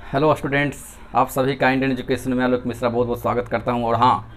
Hello students, आप सभी का इंडियन एजुकेशन में आलोक मिश्रा बहुत बहुत स्वागत करता हूं। और हाँ,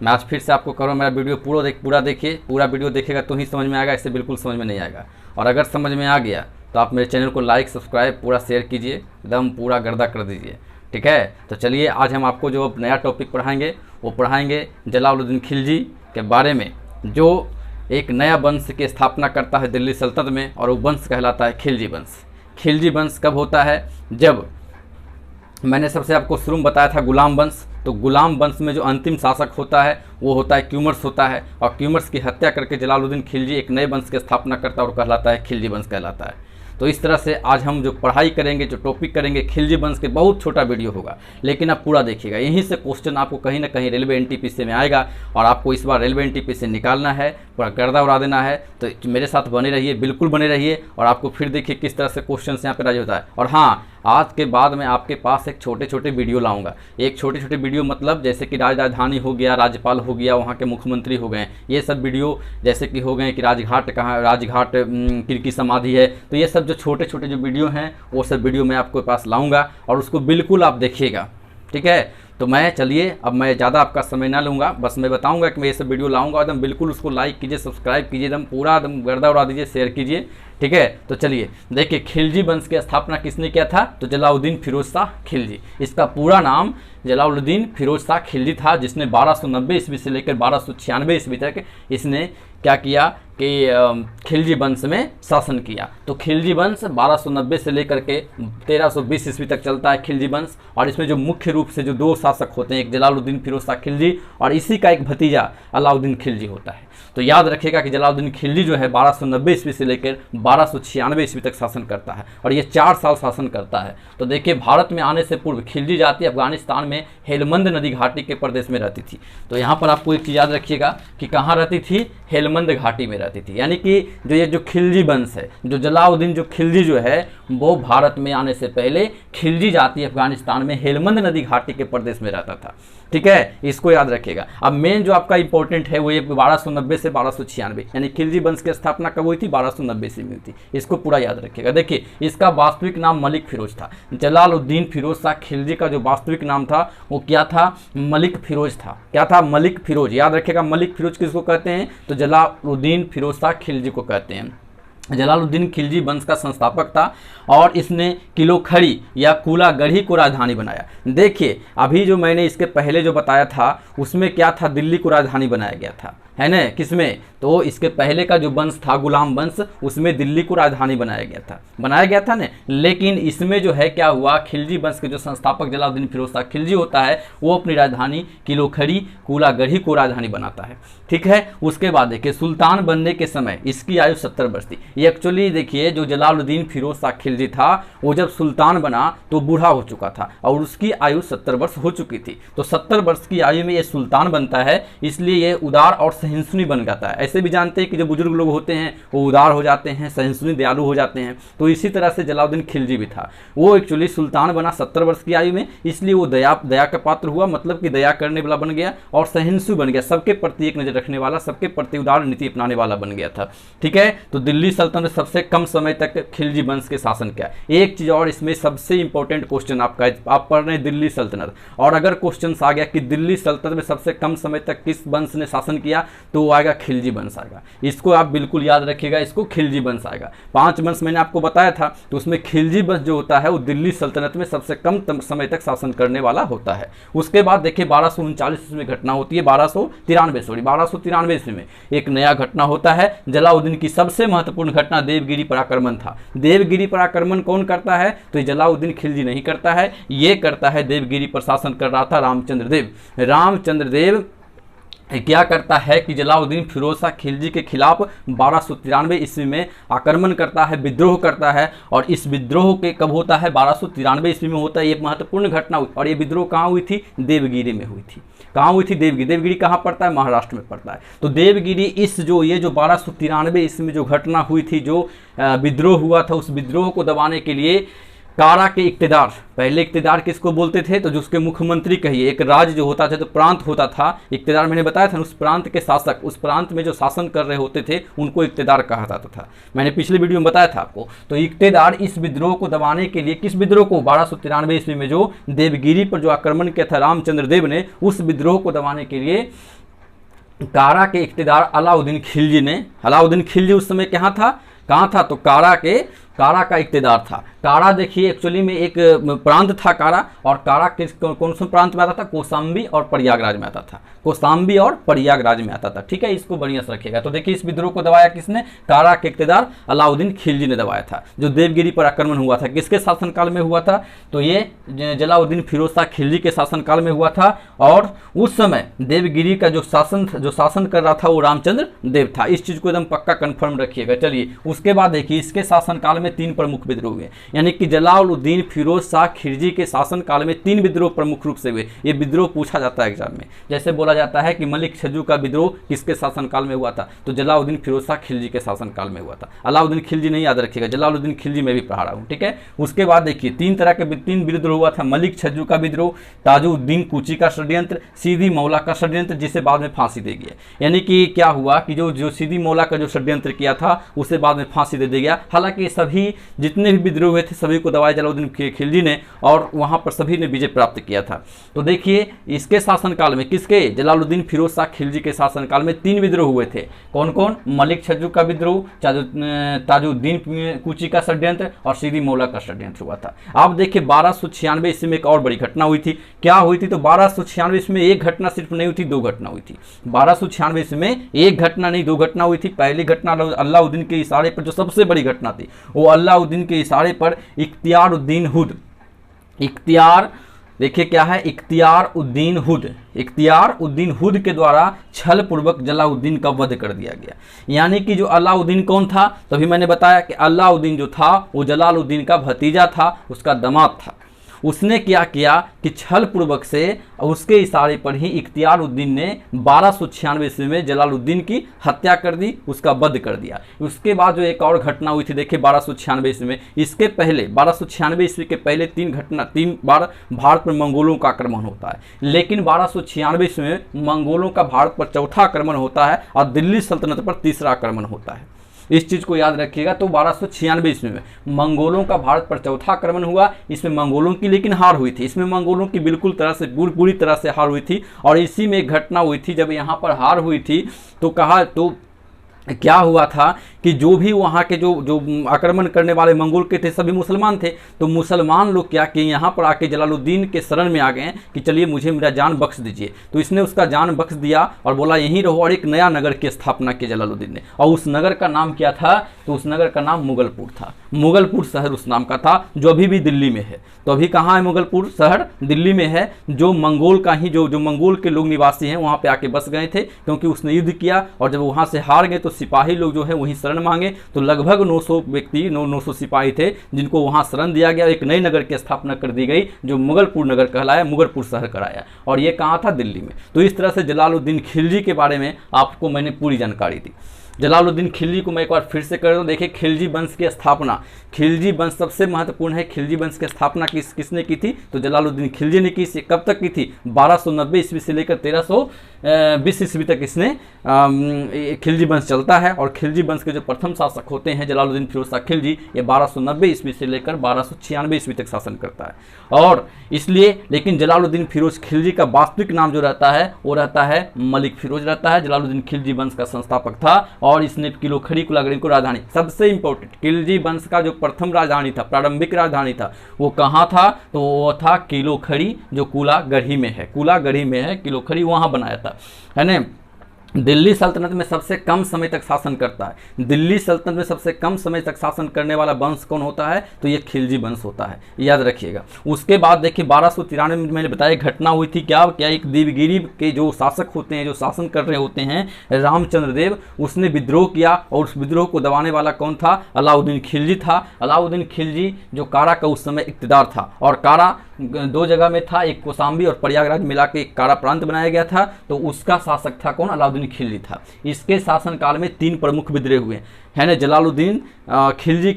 मैं आज फिर से आपको कह रहा हूँ, मेरा वीडियो पूरा देखिए। पूरा वीडियो देखेगा तो ही समझ में आएगा, इससे बिल्कुल समझ में नहीं आएगा। और अगर समझ में आ गया तो आप मेरे चैनल को लाइक सब्सक्राइब पूरा शेयर कीजिए, एकदम पूरा गर्दा कर दीजिए। ठीक है, तो चलिए आज हम आपको जो नया टॉपिक पढ़ाएंगे वो पढ़ाएंगे जलालुद्दीन खिलजी के बारे में, जो एक नया वंश की स्थापना करता है दिल्ली सल्तनत में, और वो वंश कहलाता है खिलजी वंश। खिलजी वंश कब होता है? जब मैंने सबसे आपको शुरू में बताया था गुलाम वंश। तो गुलाम वंश में जो अंतिम शासक होता है वो होता है क्यूमर्स होता है, और क्यूमर्स की हत्या करके जलालुद्दीन खिलजी एक नए वंश की स्थापना करता है और कहलाता है खिलजी वंश कहलाता है। तो इस तरह से आज हम जो पढ़ाई करेंगे, जो टॉपिक करेंगे खिलजी वंश के, बहुत छोटा वीडियो होगा लेकिन आप पूरा देखिएगा। यहीं से क्वेश्चन आपको कहीं ना कहीं रेलवे एनटीपीसी में आएगा, और आपको इस बार रेलवे एनटीपीसी निकालना है, पूरा गर्दा उड़ा देना है। तो मेरे साथ बने रहिए, बिल्कुल बने रहिए, और आपको फिर देखिए किस तरह से क्वेश्चन यहाँ पे राजी होता है। और हाँ, आज के बाद मैं आपके पास एक छोटे छोटे वीडियो लाऊंगा। एक छोटे छोटे वीडियो मतलब जैसे कि राजधानी हो गया, राज्यपाल हो गया, वहाँ के मुख्यमंत्री हो गए, ये सब वीडियो जैसे कि हो गए कि राजघाट कहाँ, राजघाट की समाधि है। तो ये सब जो छोटे छोटे जो वीडियो हैं वो सब वीडियो मैं आपके पास लाऊंगा, और उसको बिल्कुल आप देखिएगा। ठीक है, तो मैं चलिए अब मैं ज़्यादा आपका समय ना लूँगा, बस मैं बताऊंगा कि मैं ये सब वीडियो लाऊंगा। एकदम बिल्कुल उसको लाइक कीजिए, सब्सक्राइब कीजिए, एकदम पूरा एकदम गर्दा उड़ा दीजिए, शेयर कीजिए। ठीक है, तो चलिए देखिए खिलजी वंश की स्थापना किसने किया था? तो जलालुद्दीन फिरोज शाह खिलजी। इसका पूरा नाम जलालुद्दीन फिरोज शाह खिलजी था, जिसने 1290 ईस्वी से लेकर 1296 ईस्वी तक इसने क्या किया कि खिलजी वंश में शासन किया। तो खिलजी वंश 1290 से लेकर के 1320 ईस्वी तक चलता है खिलजी वंश। और इसमें जो मुख्य रूप से जो दो शासक होते हैं, एक जलालुद्दीन फिरोज शाह खिलजी और इसी का एक भतीजा अलाउद्दीन खिलजी होता है। तो याद रखिएगा कि जलालुद्दीन खिलजी जो है 1290 ईस्वी से लेकर 1296 ईस्वी तक शासन करता है, और ये 4 साल शासन करता है। तो देखिए, भारत में आने से पूर्व खिलजी जाति अफगानिस्तान में हेलमंद नदी घाटी के प्रदेश में रहती थी। तो यहाँ पर आपको एक चीज़ याद रखिएगा कि कहाँ रहती थी? हेलमंद घाटी में रहती थी। यानी कि जो ये जो खिलजी वंश है, जो जलालुद्दीन जो खिलजी जो है, वो भारत में आने से पहले खिलजी जाति अफगानिस्तान में हेलमंद नदी घाटी के प्रदेश में रहता था। ठीक है, इसको याद रखिएगा। अब मेन जो आपका इंपॉर्टेंट है वो ये 1290 से 1296, यानी खिलजी वंश की स्थापना कब हुई थी? 1290 से हुई थी। इसको पूरा याद रखिएगा। देखिए, इसका वास्तविक नाम मलिक फिरोज था। जलालुद्दीन फिरोज शाह खिलजी का जो वास्तविक नाम था वो क्या था? मलिक फिरोज था। क्या था? मलिक फिरोज। याद रखिएगा, मलिक फिरोज किसको कहते हैं? तो जलालुद्दीन फिरोज शाह खिलजी को कहते हैं। जलालुद्दीन खिलजी वंश का संस्थापक था, और इसने किलोखड़ी या कूलागढ़ी को राजधानी बनाया। देखिए, अभी जो मैंने इसके पहले जो बताया था उसमें क्या था? दिल्ली को राजधानी बनाया गया था, है ना? किसमें? तो इसके पहले का जो वंश था गुलाम वंश, उसमें दिल्ली को राजधानी बनाया गया था ना। लेकिन इसमें जो है क्या हुआ, खिलजी वंश के जो संस्थापक जलालुद्दीन फिरोज शाह खिलजी होता है, वो अपनी राजधानी किलोखड़ी कूलागढ़ी को राजधानी बनाता है। ठीक है, उसके बाद देखिए सुल्तान बनने के समय इसकी आयु 70 वर्ष थी। ये एक्चुअली देखिए, जो जलालुद्दीन फिरोज शाह खिलजी था वो जब सुल्तान बना तो बूढ़ा हो चुका था, और उसकी आयु 70 वर्ष हो चुकी थी। तो 70 वर्ष की आयु में ये सुल्तान बनता है, इसलिए ये उदार और सहिष्णु बन जाता है। ऐसे भी जानते हैं कि जो बुजुर्ग लोग होते हैं वो उदार हो जाते हैं, सहिष्णु दयालु हो जाते हैं। तो इसी तरह से जलालुद्दीन खिलजी भी था। वो एक्चुअली सुल्तान बना 70 वर्ष की आयु में, इसलिए वो दया का पात्र हुआ, मतलब कि दया करने वाला बन गया, और सहिष्णु बन गया, सबके प्रति एक नजर रखने वाला, सबके प्रति उदार नीति अपनाने वाला बन गया था। ठीक है, तो दिल्ली सल्तनत में सबसे कम समय तक खिलजी वंश के शासन किया। एक चीज और इसमें सबसे इंपॉर्टेंट क्वेश्चन आपका, आप पढ़ रहे हैं दिल्ली सल्तनत, और अगर क्वेश्चन आ गया कि दिल्ली सल्तनत में सबसे कम समय तक किस वंश ने शासन किया, तो वो आएगा खिलजी वंश आएगा। इसको आप बिल्कुल याद रखिएगा, इसको खिलजी वंश आएगा। 5 वंश मैंने आपको बताया था, तो उसमें खिलजी वंश जो होता है वो दिल्ली सल्तनत में सबसे कम समय तक शासन करने वाला होता है। उसके बाद देखिए 1239 में घटना होती है, 1293 ईस्वी में एक नया घटना होता है। जलालुद्दीन की सबसे महत्वपूर्ण घटना देवगिरी पराक्रमण था। देवगिरी पराक्रमण कौन करता है? तो जलालुद्दीन खिलजी नहीं करता है, ये करता है, देवगिरी पर शासन कर रहा था रामचंद्र देव। रामचंद्र देव क्या करता है कि जलालुद्दीन फिरोज शाह खिलजी के खिलाफ 1293 ईस्वी में आक्रमण करता है, विद्रोह करता है। और इस विद्रोह के कब होता है? 1293 ईस्वी में होता है। ये महत्वपूर्ण घटना हुई, और ये विद्रोह कहाँ हुई थी? देवगिरी में हुई थी। कहाँ हुई थी? देवगिरी। देवगिरी कहाँ पड़ता है? महाराष्ट्र में पड़ता है। तो देवगिरी ये जो 1293 ईस्वी में जो घटना हुई थी, जो विद्रोह हुआ था, उस विद्रोह को दबाने के लिए कारा के इक्तेदार, पहले इक्तेदार किसको बोलते थे, तो जो उसके मुख्यमंत्री कहिए, एक राज्य जो होता था तो प्रांत होता था, इक्तेदार मैंने बताया था, उस प्रांत के शासक, उस प्रांत में जो शासन कर रहे होते थे उनको इक्तेदार कहा जाता था। मैंने पिछले वीडियो में बताया था आपको। तो इक्तेदार इस विद्रोह को दबाने के लिए, किस विद्रोह को, 1293 ईस्वी में जो देवगिरी पर जो आक्रमण किया था रामचंद्र देव ने, उस विद्रोह को दबाने के लिए कारा के इक्तेदार अलाउद्दीन खिलजी ने, अलाउद्दीन खिलजी उस समय कहाँ था, तो कारा का इक्तेदार था। कारा देखिए एक्चुअली में एक प्रांत था कारा, और कारा किस कौन से प्रांत में आता था, कौशाम्बी और प्रयागराज में आता था, कौशाम्बी और प्रयागराज में आता था। ठीक है, इसको बढ़िया से रखिएगा। तो देखिए इस विद्रोह को दबाया किसने, कारा के इक्तेदार अलाउद्दीन खिलजी ने दबाया था, जो देवगिरी पर आक्रमण हुआ था। किसके शासनकाल में हुआ था, तो ये जलालुद्दीन फिरोज शाह खिलजी के शासनकाल में हुआ था। और उस समय देवगिरी का जो शासन कर रहा था वो रामचंद्र देव था। इस चीज को एकदम पक्का कंफर्म रखिएगा। चलिए उसके बाद देखिए इसके शासनकाल में 3 प्रमुख विद्रोह हुए, यानी कि जलालुद्दीन फिरोज शाह खिलजी के शासनकाल में 3 विद्रोह प्रमुख रूप से हुए। ये विद्रोह पूछा जाता है एग्जाम में, जैसे बोला जाता है कि मलिक छज्जू का विद्रोह किसके शासनकाल में हुआ था, तो जलालुद्दीन फिरोज शाह खिलजी के शासनकाल में हुआ था। अलाउद्दीन खिलजी नहीं याद रखिएगा, जलालुद्दीन खिलजी में भी पढ़ा रहा हूँ। ठीक है, उसके बाद देखिए 3 तरह के 3 विद्रोह हुआ था, मलिक छज्जू का विद्रोह, ताजुद्दीन कूची का षड्यंत्र, सीदी मौला का षड्यंत्र, जिसे बाद में फांसी दे गया। यानी कि क्या हुआ कि जो सीदी मौला का जो षड्यंत्र किया था उसे बाद में फांसी दे दिया गया। हालांकि सभी जितने भी विद्रोह हुए थे सभी को दबाया जलालुद्दीन खिलजी ने, और वहां पर सभी ने विजय प्राप्त किया था। तो देखिए इसके शासनकाल में, किसके, जलालुद्दीन फिरोज शाह खिलजी के शासनकाल में 3 विद्रोह हुए थे। कौन कौन, मलिक छज्जू का विद्रोह, ताजुद्दीन कूची का षड्यंत्र और सीदी मौला का षड्यंत्र हुआ था। आप देखिए 1296 ईस्वी में एक और बड़ी घटना हुई थी। क्या हुई थी, तो 1296 ईस्वी में एक घटना सिर्फ नहीं हुई थी, 2 घटना हुई थी। 1296 ईस्वी में एक घटना नहीं 2 घटना हुई थी। पहली घटना अलाउद्दीन के इशारे पर, जो सबसे बड़ी घटना थी वो अलाउद्दीन के इशारे पर इख्तियारुद्दीन हुद, इख्तियार देखिए क्या है, इख्तियारुद्दीन हुद के द्वारा छल पूर्वक जलालुद्दीन का वध कर दिया गया। यानी कि जो अलाउद्दीन कौन था, तभी मैंने बताया कि अलाउद्दीन जो था वो जलालुद्दीन का भतीजा था, उसका दामाद था। उसने क्या किया कि छल पूर्वक से उसके इशारे पर ही इख्तियारुद्दीन ने 1296 ईस्वी में जलालुद्दीन की हत्या कर दी, उसका वध कर दिया। उसके बाद जो एक और घटना हुई थी देखिए 1296 ईस्वी में, इसके पहले 1296 ईस्वी के पहले 3 बार भारत पर मंगोलों का आक्रमण होता है, लेकिन 1296 ईस्वी में मंगोलों का भारत पर चौथा आक्रमण होता है और दिल्ली सल्तनत पर तीसरा आक्रमण होता है। इस चीज को याद रखिएगा। तो 1296 ईस्वी में मंगोलों का भारत पर चौथा आक्रमण हुआ। इसमें मंगोलों की लेकिन हार हुई थी, इसमें मंगोलों की बिल्कुल तरह से पूरी तरह से हार हुई थी। और इसी में एक घटना हुई थी, जब यहाँ पर हार हुई थी तो क्या हुआ था कि जो भी वहाँ के जो आक्रमण करने वाले मंगोल के थे सभी मुसलमान थे। तो मुसलमान लोग क्या कि यहाँ पर आके जलालुद्दीन के शरण में आ गए कि चलिए मुझे मेरा जान बख्श दीजिए। तो इसने उसका जान बख्श दिया और बोला यहीं रहो, और एक नया नगर की स्थापना की जलालुद्दीन ने। और उस नगर का नाम क्या था, तो उस नगर का नाम मुगलपुर था। मुगलपुर शहर उस नाम का था, जो अभी भी दिल्ली में है। तो अभी कहाँ है मुगलपुर शहर, दिल्ली में है। जो मंगोल का ही जो मंगोल के लोग निवासी हैं वहाँ पे आके बस गए थे, क्योंकि उसने युद्ध किया और जब वहाँ से हार गए तो सिपाही लोग जो है वहीं शरण मांगे। तो लगभग 900 व्यक्ति 900 सिपाही थे जिनको वहाँ शरण दिया गया। एक नए नगर की स्थापना कर दी गई जो मुगलपुर नगर कहलाया, मुगलपुर शहर कराया, और ये कहाँ था, दिल्ली में। तो इस तरह से जलालुद्दीन खिलजी के बारे में आपको मैंने पूरी जानकारी दी। जलालुद्दीन खिलजी को मैं एक बार फिर से कर दूं। देखिए खिलजी वंश की स्थापना, खिलजी वंश सबसे महत्वपूर्ण है। खिलजी वंश की स्थापना किसने की थी, तो जलालुद्दीन खिलजी ने की। कब तक की थी, 1290 ईस्वी से लेकर 1320 ईस्वी तक इसने खिलजी वंश चलता है। और खिलजी वंश के जो प्रथम शासक होते हैं जलालुद्दीन फिरोज शाह खिलजी, ये 1290 ईस्वी से लेकर 1296 ईस्वी तक शासन करता है। और इसलिए लेकिन जलालुद्दीन फिरोज खिलजी का वास्तविक नाम जो रहता है वो रहता है मलिक फिरोज रहता है। जलालुद्दीन खिलजी वंश का संस्थापक था और इसने किलोखड़ी कुलागढ़ी को राजधानी, सबसे इंपॉर्टेंट खिलजी वंश का जो प्रथम राजधानी था, प्रारंभिक राजधानी था, वो कहाँ था, तो वो था किलोखड़ी, जो कुलागढ़ी में है, कुलागढ़ी में है किलोखड़ी, वहाँ बनाया था, है ना। दिल्ली सल्तनत में सबसे कम समय तक शासन करता है। दिल्ली सल्तनत में सबसे कम समय तक शासन करने वाला वंश कौन होता है, तो ये खिलजी वंश होता है, याद रखिएगा। उसके बाद देखिए 1293 में मैंने बताया घटना हुई थी, क्या एक देवगिरी के जो शासक होते हैं, जो शासन कर रहे होते हैं, रामचंद्र देव, उसने विद्रोह किया और उस विद्रोह को दबाने वाला कौन था, अलाउद्दीन खिलजी था। अलाउद्दीन खिलजी जो कारा का उस समय इक़्तिदार था, और कारा दो जगह में था, एक कौशाम्बी और प्रयागराज मिला के एक कारा प्रांत बनाया गया था। तो उसका शासक था कौन? अलाउद्दीन खिलजी था। इसके शासनकाल में 3 प्रमुख विद्रोह हुए, है ना। जलालुद्दीन खिलजी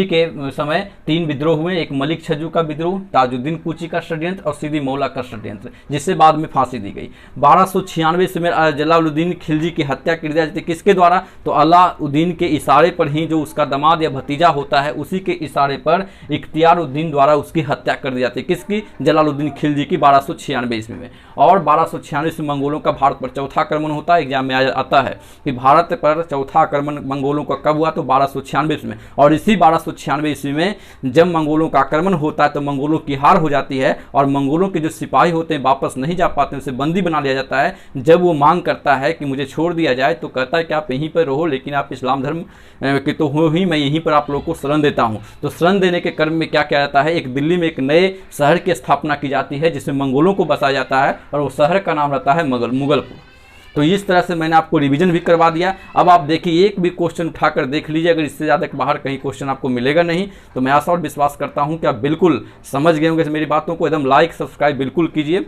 के समय 3 विद्रोह हुए, एक मलिक छज्जू का विद्रोह, ताजुद्दीन कूची का षड्यंत्र और सिद्दी मौला का षड्यंत्र, जिससे बाद में फांसी दी गई। 1296 में जलालुद्दीन खिलजी की हत्या कर दी जाती है। किसके द्वारा? तो अलाउद्दीन के इशारे पर ही, जो उसका दामाद या भतीजा होता है उसी के इशारे पर इख्तियारुद्दीन द्वारा उसकी हत्या कर दी जाती है। किसकी? जलालुद्दीन खिलजी की 1296 ईस्वी में। और 1296 में मंगोलों का भारत पर चौथा आक्रमण होता है। एग्जाम में आता है कि भारत पर चौथा आक्रमण मंगोलों का कब हुआ? तो 1296 में। और इसी 1296 ईस्वी में जब मंगोलों का आक्रमण होता है तो मंगोलों की हार हो जाती है और मंगोलों के जो सिपाही होते हैं वापस नहीं जा पाते, उसे बंदी बना लिया जाता है। जब वो मांग करता है कि मुझे छोड़ दिया जाए तो कहता है कि आप यहीं पर रहो, लेकिन आप इस्लाम धर्म के तो हो ही, मैं यहीं पर आप लोगों को शरण देता हूँ। तो शरण देने के क्रम में क्या किया जाता है? एक दिल्ली में एक नए शहर की स्थापना की जाती है जिसमें मंगोलों को बसाया जाता है और वो शहर का नाम रहता है मुगलपुर। तो इस तरह से मैंने आपको रिवीजन भी करवा दिया। अब आप देखिए, एक भी क्वेश्चन उठाकर देख लीजिए, अगर इससे ज़्यादा बाहर कहीं क्वेश्चन आपको मिलेगा नहीं। तो मैं आशा और विश्वास करता हूं कि आप बिल्कुल समझ गए होंगे मेरी बातों को। एकदम लाइक सब्सक्राइब बिल्कुल कीजिए,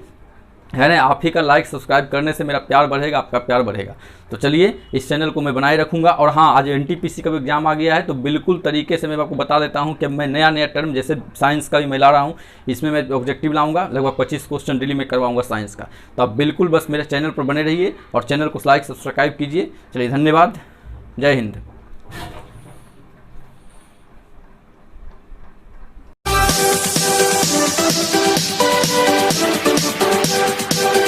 है ना। आप ही का लाइक सब्सक्राइब करने से मेरा प्यार बढ़ेगा, आपका प्यार बढ़ेगा। तो चलिए, इस चैनल को मैं बनाए रखूंगा। और हाँ, आज एनटीपीसी का भी एग्जाम आ गया है, तो बिल्कुल तरीके से मैं आपको बता देता हूं कि मैं नया टर्म, जैसे साइंस का भी मैं ला रहा हूं, इसमें मैं ऑब्जेक्टिव लाऊंगा। लगभग 25 क्वेश्चन डेली में करवाऊंगा साइंस का। तो आप बिल्कुल बस मेरे चैनल पर बने रहिए और चैनल को लाइक सब्सक्राइब कीजिए। चलिए, धन्यवाद। जय हिंद।